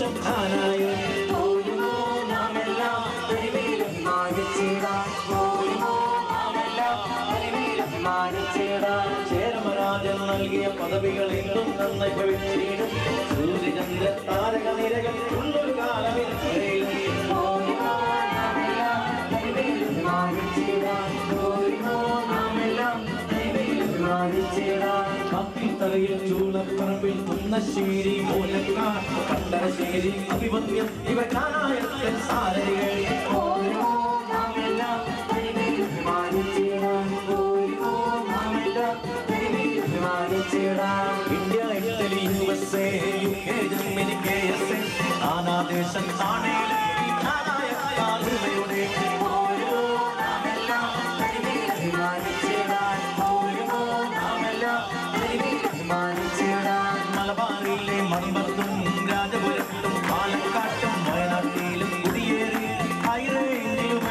പുരുഷം ഞാനായും പോരുമോ നാമെല്ലാം തനിമയിൽ അഭിമാനിച്ചിടാം പോരുമോ നാമെല്ലാം തനിമയിൽ അഭിമാനിച്ചിടാം ചേരമരാജൻ നൽകിയ പദവികൾ ഇന്നും നന്നായി ഭവിച്ചിടും സൂര്യചന്ദ്ര താരക നിരകൾ ഉള്ളൊരു കാലമിൽ പോരുമോ നാമെല്ലാം തനിമയിൽ അഭിമാനിച്ചിടാം പോരുമോ നാമെല്ലാം തനിമയിൽ അഭിമാനിച്ചിടാം കപ്പിത്തറയിൽ ചൂളപ്പറമ്പിൽ കുന്നശ്ശേരി മൂലക്കാട് കണ്ടരശ്ശേരി അഭിമന്യം ഇവ കാനായത്തിൽ സാരരികൾ പോരുമോ നാമെല്ലാം തനിമയിൽ അഭിമാനിച്ചിടാം പോരുമോ നാമെല്ലാം തനിമയിൽ അഭിമാനിച്ചിടാം India Italy USA UK Germany KSA നാനാദേശം താണേലും പോരുമോ നാമെല്ലാം തനിമയിൽ അഭിമാനിച്ചിടാം പോരുമോ നാമെല്ലാം തനിമയിൽ അഭിമാനിച്ചിടാം മലബാറിലെ മൺപത്തും രാജപുരത്തും പാലക്കാട്ടും വയനാട്ടിലും കുടിയേറി ഹൈറേഞ്ചിലും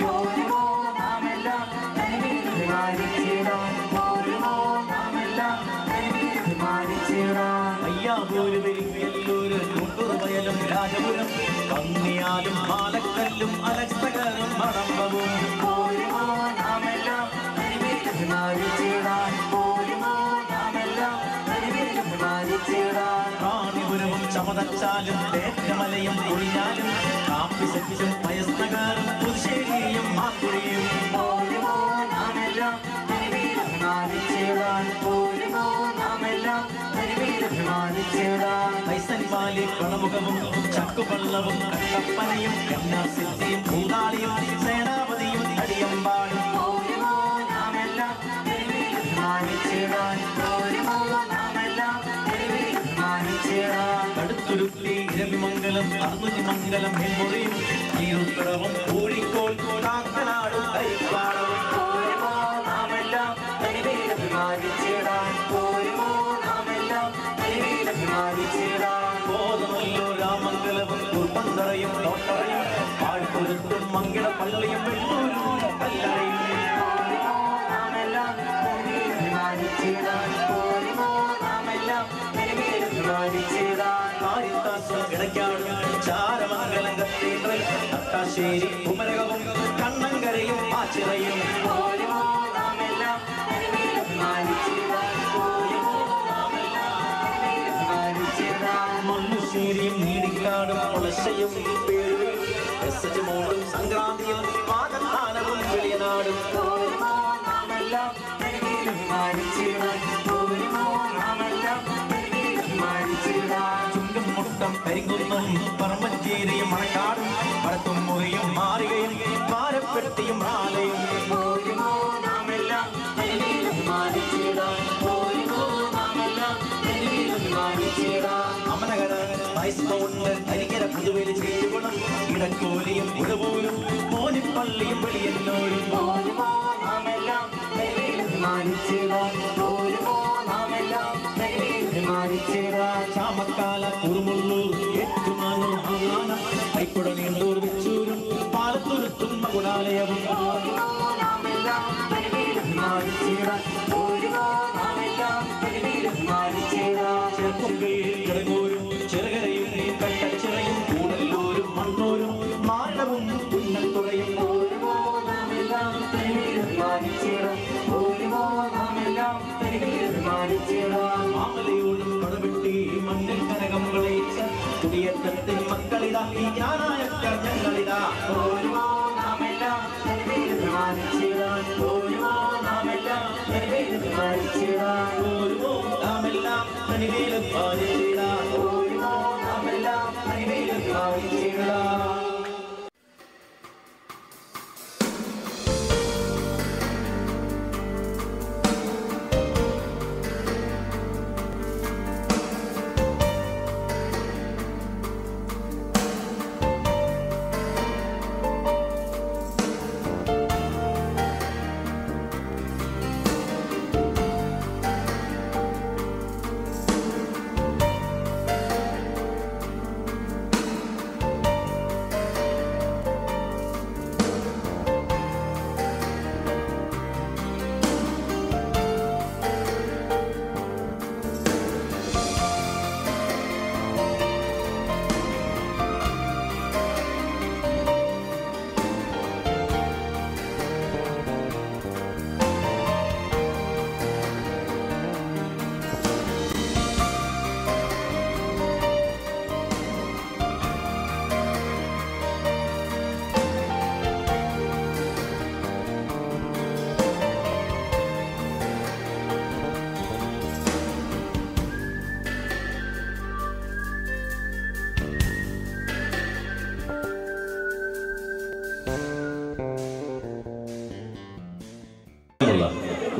പോരുമോ നാമെല്ലാം തനിമയിൽ അഭിമാനിച്ചിടാം പോരുമോ നാമെല്ലാം തനിമയിൽ അഭിമാനിച്ചിടാം അയ്യാവൂര് വെരിക്കല്ലൂര് കൂട്ടൂർ വയലും രാജപുരം കന്നിയാലും പാലക്കല്ലും അലക്സകരും മടമ്പവും പോരുമോ നാമെല്ലാം തനിമയിൽ അഭിമാനിച്ചിടാം പോരുമോ നാമെല്ലാം തനിമയിൽ അഭിമാനിച്ചിടാം റാണിപുരവും ചമതച്ചാലും തേറ്റമലയും കുളിഞ്ഞാലും കാപ്പിസെറ്റും പയസ്നഗറും പുതുശ്ശേരിയും മാക്കുഴിയും പോരുമോ നാമെല്ലാം തനിമയിൽ അഭിമാനിച്ചിടാം പോരുമോ നാമെല്ലാം തനിമയിൽ അഭിമാനിച്ചിടാം ഐസൻപാലി പണമുഖവും ചക്കുപള്ളവും കട്ടപ്പനയും കന്നാസിറ്റിയും കൂടാളിയും സേനാപതിയും അടിയമ്പാടും പോരുമോ നാമെല്ലാം തനിമയിൽ അഭിമാനിച്ചിടാം പോരുമോ നാമെല്ലാം തനിമയിൽ അഭിമാനിച്ചിടാം കടുത്തുരുത്തി ഇരവിമംഗലം അർന്നുതിമംഗലം ഹിൽമുറിയും ഈരുത്തടവും കോഴിക്കോട് കാക്കനാടും ഹരിപ്പാടും പോരുമോ നാമെല്ലാം തനിമയിൽ അഭിമാനിച്ചിടാം പോരുമോ നാമെല്ലാം തനിമയിൽ അഭിമാനിച്ചിടാം കോതമല്ലോ രാമംഗലവും കുർബന്തറയും തോട്ടറയും പാഴ്പുരത്തും മങ്കിടപ്പള്ളിയും വെള്ളൂരും കല്ലറയും പോരുമോ നാമെല്ലാം തനിമയിൽ അഭിമാനിച്ചിടാം പോരുമോ നാമെല്ലാം തനിമയിൽ അഭിമാനിച്ചിടാം കാരിത്താസും ഇടയ്ക്കാടും ചാരമംഗലം കത്തീഡ്രൽ തട്ടാശ്ശേരി കുമരകവും കണ്ണങ്കരയും ആച്ചിറയും പോരുമോ നാമെല്ലാം തനിമയിൽ അഭിമാനിച്ചിടാം പോരുമോ നാമെല്ലാം തനിമയിൽ അഭിമാനിച്ചിടാം മണ്ണുശ്ശേരിയും നീടിക്കാടും മുളശ്ശയും പേരുവയും എസ്എച്ച് മോളും സംക്രാന്തിയും പാകത്താനവും വെളിയനാടും പോരുമോ നാമെല്ലാം തനിമയിൽ അഭിമാനിച്ചിടാം പോരുമോ നാമെല്ലാം തനിമയിൽ അഭിമാനിച്ചിടാം ചുണ്ടും മുട്ടം കരിങ്കുന്നും പറമ്പഞ്ചേരിയും മണക്കാടും പടത്തും മുറിയും മാറുകയും പാരപ്പെട്ടിയും ആലയും പോരുമോ നാമെല്ലാം തനിമയിൽ അഭിമാനിച്ചിടാം പോരുമോ നാമെല്ലാം തനിമയിൽ അഭിമാനിച്ചിടാം അമനകര വയസ്സുകൊണ്ട് അരികര പുതുവേലി ചേരുവണം ഇടക്കോലിയും ഉടവൂരും മോനിപ്പള്ളിയും വെളിയന്നൂരും പോരുമോ നാമെല്ലാം തനിമയിൽ അഭിമാനിച്ചിടാം പോരുമോ നാമെല്ലാം തനിമയിൽ അഭിമാനിച്ചിടാം ചാമക്കാല കുറുമുള്ളൂർ ഏറ്റുമാനൂർ ആങ്ങാനം കൈക്കുട നീണ്ടൂർ വെച്ചൂരും പാലത്തുരുത്തും മകുടാലയവും പോരുമോ നാമെല്ലാം തനിമയിൽ അഭിമാനിച്ചിടാം പോരുമോ നാമെല്ലാം തനിമയിൽ അഭിമാനിച്ചിടാം ചെറുപ്പുകയിൽ കിടങ്ങൂരും ചെറുകരയും കട്ടച്ചിറയും കൂടല്ലൂരും മണ്ണൂരും മാരണവും പുന്നത്തുറയും പോരുമോ നാമെല്ലാം തനിമയിൽ അഭിമാനിച്ചിടാം പോരുമോ നാമെല്ലാം തനിമയിൽ അഭിമാനിച്ചിടാം മാമലയോടും പടവെട്ടി മണ്ണിൽ കനകം വിളയിച്ച കുടിയേറ്റത്തിൻ മക്കളിതാ ഈ ഞാനായ ഞങ്ങളിതാ പോരുമോ നാമെല്ലാം തനിമയിൽ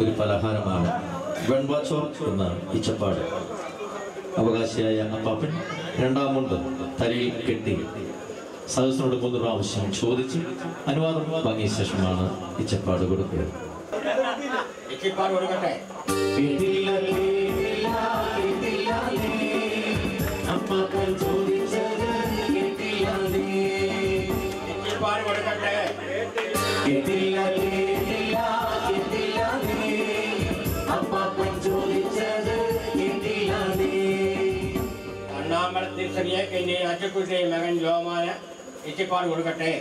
ഒരു പലഹാരമാണ് വെൺവാച്ചോർ എന്ന ഇച്ചപ്പാട്. അവകാശിയായ അപ്പാപ്പൻ രണ്ടാം മുണ്ട് തലയിൽ കെട്ടി സദസ്സിനോട് 3 പ്രാവശ്യം ചോദിച്ച് അനുവാദം വാങ്ങിയ ശേഷമാണ് ഇച്ചപ്പാട് കൊടുക്കുക. മകൻ ജോമാന ഇച്ചിപ്പാട് കൊടുക്കട്ടെ.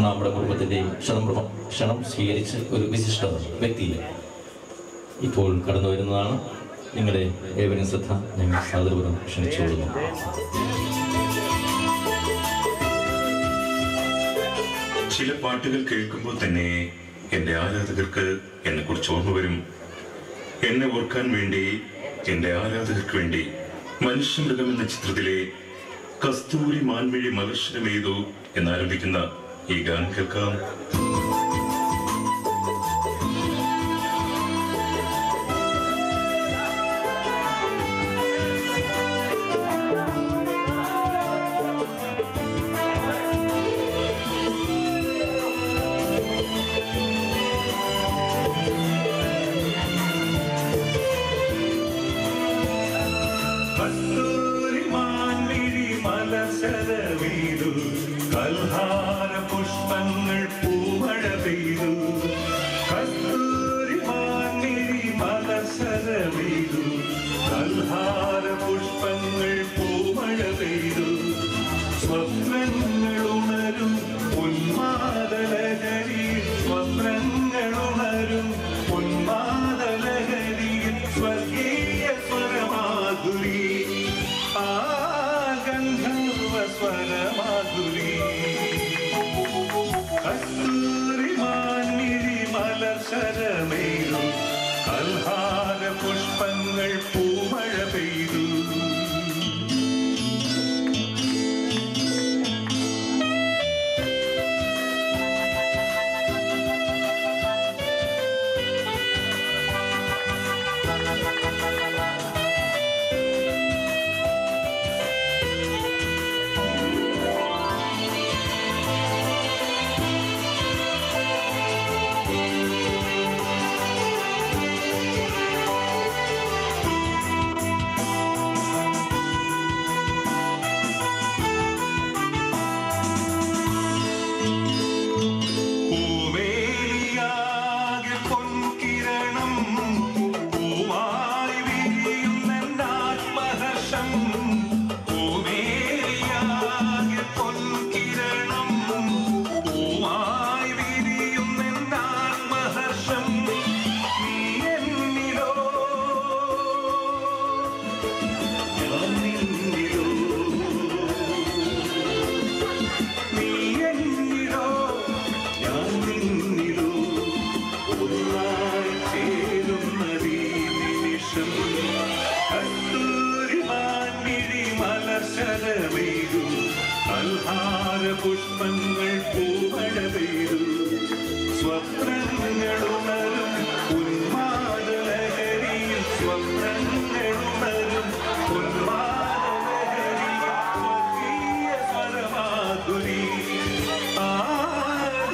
നമ്മുടെ കുടുംബത്തിൻ്റെയും ക്ഷണം സ്വീകരിച്ച് ഒരു വിശിഷ്ട വ്യക്തിയെ ഇപ്പോൾ കടന്നു വരുന്നതാണ്. നിങ്ങളുടെ ഏവരും ശ്രദ്ധ ഞങ്ങൾ സാദരപൂർവ്വം ക്ഷണിച്ചുകൊള്ളുന്നു. ചില പാട്ടുകൾ കേൾക്കുമ്പോൾ തന്നെ എൻ്റെ ആരാധകർക്ക് എന്നെ കുറിച്ച് ഓർമ്മ വരും. എന്നെ ഓർക്കാൻ വേണ്ടി, എൻ്റെ ആരാധകർക്ക് വേണ്ടി മനുഷ്യമൃഗം എന്ന ചിത്രത്തിലെ കസ്തൂരി മാൻമിഴി മലർശനമേതു എന്നാരംഭിക്കുന്ന ഈ ഗാനം കേൾക്കാം. പെയ്തു കൽഹാര പുഷ്പങ്ങൾ പൂമഴ പെയ്തു സ്വപ്നങ്ങൾ ഉണരും ഉന്മാദലഹരി സ്വപ്നങ്ങൾ ഉണരും ഉന്മാദലഹരിയിൽ സ്വർഗീയ സ്വരമാധുരി ആ ഗന്ധർവ സ്വരമാധുരി കസ്തൂരി മാൻമിഴി മലർശരമേതു കൽഹാര പുഷ്പങ്ങൾ പൂമഴ പെയ്തു പുഷ്പങ്ങൾ പൂമഴ പെയ്തു സ്വപ്നങ്ങളുണരും ഉന്മാദലഹരിയിൽ സ്വപ്നങ്ങളുണരും ഉന്മാദലഹരിയിൽ സ്വർഗീയ സ്വരമാധുരി ആ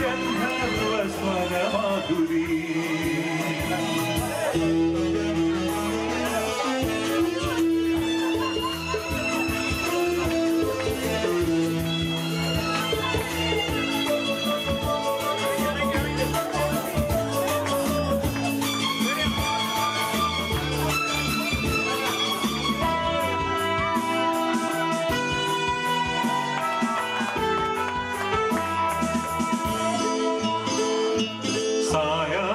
ഗന്ധർവ സ്വരമാധുരി സായാഹ്ന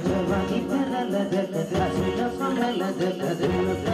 जवानी पर लदक, हसीना सा मैं लदक, दिल